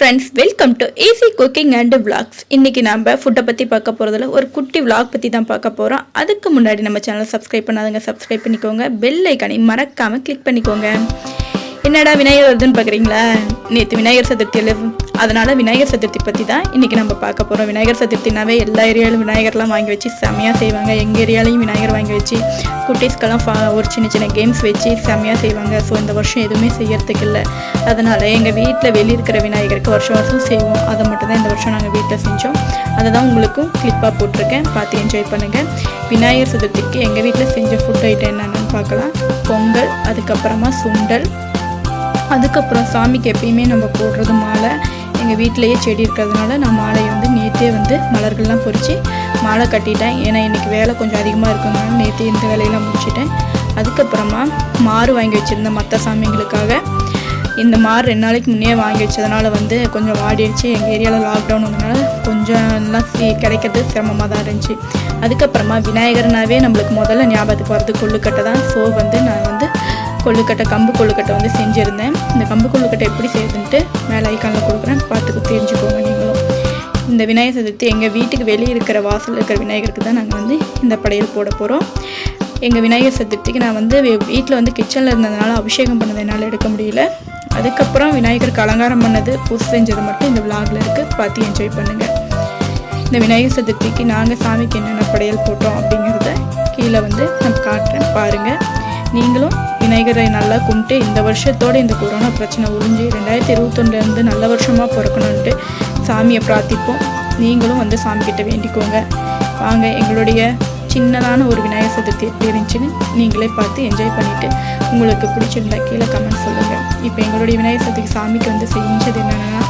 Friends, welcome to AC cooking and vlogs. இன்றைக்கி நம்ம ஃபுட்டை பற்றி பார்க்க போகிறதுல ஒரு குட்டி விளாக் பற்றி தான் பார்க்க போகிறோம். அதுக்கு முன்னாடி நம்ம சேனலை சப்ஸ்கிரைப் பண்ணாதவங்க சப்ஸ்கிரைப் பண்ணிக்கோங்க, பெல் ஐக்கானை மறக்காமல் கிளிக் பண்ணிக்கோங்க. என்னடா விநாயகர் வருதுன்னு பார்க்குறீங்களா? நேற்று விநாயகர் சதுர்த்தியில், அதனால் விநாயகர் சதுர்த்தி பற்றி தான் இன்றைக்கி நம்ம பார்க்க போகிறோம். விநாயகர் சதுர்த்தினாவே எல்லா ஏரியாவிலும் விநாயகர்லாம் வாங்கி வச்சு செம்மையாக செய்வாங்க. எங்கள் ஏரியாலையும் விநாயகர் வாங்கி வச்சு குட்டீஸ்க்கெல்லாம் ஒரு சின்ன சின்ன கேம்ஸ் வச்சு செம்மையாக செய்வாங்க. ஸோ இந்த வருஷம் எதுவுமே செய்யறதுக்கு இல்லை. அதனால் எங்கள் வீட்டில் வெளியே இருக்கிற விநாயகருக்கு வருஷம் வருஷம் செய்வோம். அதை மட்டும் தான் இந்த வருஷம் நாங்கள் வீட்டில் செஞ்சோம். அதை தான் உங்களுக்கும் கிளிப்பாக போட்டிருக்கேன், பார்த்து என்ஜாய் பண்ணுங்கள். விநாயகர் சதுர்த்திக்கு எங்கள் வீட்டில் செஞ்ச ஃபுட் ஐட்டம் என்னென்னு பார்க்கலாம். பொங்கல், அதுக்கப்புறமா சுண்டல், அதுக்கப்புறம் சாமிக்கு எப்பயுமே நம்ம போடுறது மாலை. எங்கள் வீட்டிலையே செடி இருக்கிறதுனால நான் மாலையை நேற்றே மலர்கள்லாம் பொறிச்சு மாலை கட்டிட்டேன். ஏன்னா இன்றைக்கி வேலை கொஞ்சம் அதிகமாக இருக்கிறதுனால நேற்றே இந்த வேலையெல்லாம் முடிச்சிட்டேன். அதுக்கப்புறமா மாறு வாங்கி வச்சுருந்தேன் மற்ற சாமிங்களுக்காக. இந்த மாறு 2 நாளைக்கு முன்னே வாங்கி வச்சதுனால கொஞ்சம் வாடிடுச்சு. எங்கள் ஏரியாவில் லாக்டவுன் வந்ததுனால கொஞ்சம் எல்லாம் கிடைக்கிறது சிரமமாக தான் இருந்துச்சு. அதுக்கப்புறமா விநாயகர்னாவே நம்மளுக்கு முதல்ல ஞாபகத்துக்கு வர்றது கொள்ளுக்கட்டை தான். ஸோ நான் கொள்ளுக்கட்டை, கம்பு கொள்ளுக்கட்டை செஞ்சுருந்தேன். இந்த கம்பு கொள்ளுக்கட்டை எப்படி செய்யுதுன்ட்டு மேலே ஐக்கானில் கொடுக்குறேன், பார்த்துக்கு தெரிஞ்சுக்கோங்க நீங்களும். இந்த விநாயகர் சதுர்த்தி எங்கள் வீட்டுக்கு வெளியே இருக்கிற வாசல் இருக்கிற விநாயகருக்கு தான் நாங்கள் இந்த படையல் போட போகிறோம். எங்கள் விநாயகர் சதுர்த்திக்கு நான் வீட்டில் கிச்சனில் இருந்ததுனால அபிஷேகம் பண்ணதை என்னால் எடுக்க முடியல. அதுக்கப்புறம் விநாயகருக்கு அலங்காரம் பண்ணது, பூசை செஞ்சது மட்டும் இந்த விளாகில் இருக்குது, பார்த்து என்ஜாய் பண்ணுங்கள். இந்த விநாயகர் சதுர்த்திக்கு நாங்கள் சாமிக்கு என்னென்ன படையல் போட்டோம் அப்படிங்கிறத கீழே நான் காட்டுறேன், பாருங்கள். நீங்களும் விநாயகரை நல்லா கும்பிட்டு இந்த வருஷத்தோடு இந்த கொரோனா பிரச்சனை ஒழிஞ்சு 2021 நல்ல வருஷமாக பிறக்கணுன்ட்டு சாமியை பிரார்த்திப்போம். நீங்களும் சாமிக்கிட்ட வேண்டிக்கோங்க. வாங்க, எங்களுடைய சின்னதான ஒரு விநாயகர் சதுர்த்தி எப்படி இருந்துச்சுன்னு நீங்களே பார்த்து என்ஜாய் பண்ணிவிட்டு உங்களுக்கு பிடிச்சிருந்தா கீழே கமெண்ட் சொல்லுங்கள். இப்போ எங்களுடைய விநாயகர் சதுர்த்திக்கு சாமிக்கு செஞ்சது என்னென்னா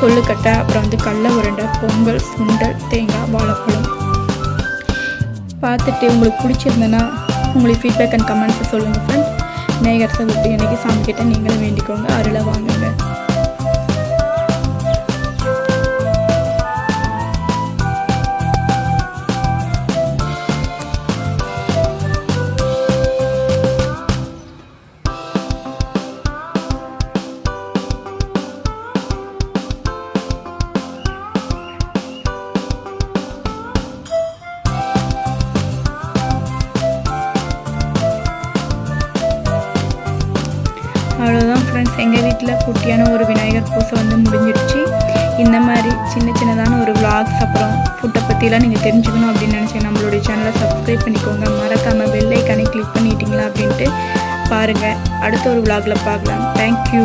கொள்ளுக்கட்டை, அப்புறம் கடலை உருண்டை, பொங்கல், சுண்டல், தேங்காய், வாழைப்பழம். பார்த்துட்டு உங்களுக்கு பிடிச்சிருந்தேன்னா உங்களுக்கு ஃபீட்பேக் அண்ட் கமெண்ட்ஸை சொல்லுங்கள் ஃப்ரெண்ட்ஸ். விநாயகர் சதுர்த்தி அன்றைக்கி சாமிக்கிட்ட நீங்களும் வேண்டிக்கோங்க, அருளை வாங்குங்க. அவ்வளோதான் ஃப்ரெண்ட்ஸ், எங்கள் வீட்டில் குட்டியான ஒரு விநாயகர் பூசை முடிஞ்சிடுச்சு. இந்த மாதிரி சின்ன சின்னதான ஒரு விளாக்ஸ், அப்புறம் ஃபுட்டை பற்றிலாம் நீங்கள் தெரிஞ்சுக்கணும் அப்படின்னு நினச்சிங்க நம்மளுடைய சேனலை சப்ஸ்கிரைப் பண்ணிக்கோங்க. மறக்காமல் பெல் ஐக்கானை கிளிக் பண்ணிட்டீங்களா அப்படின்ட்டு பாருங்கள். அடுத்த ஒரு விளாகில் பார்க்கலாம். தேங்க்யூ.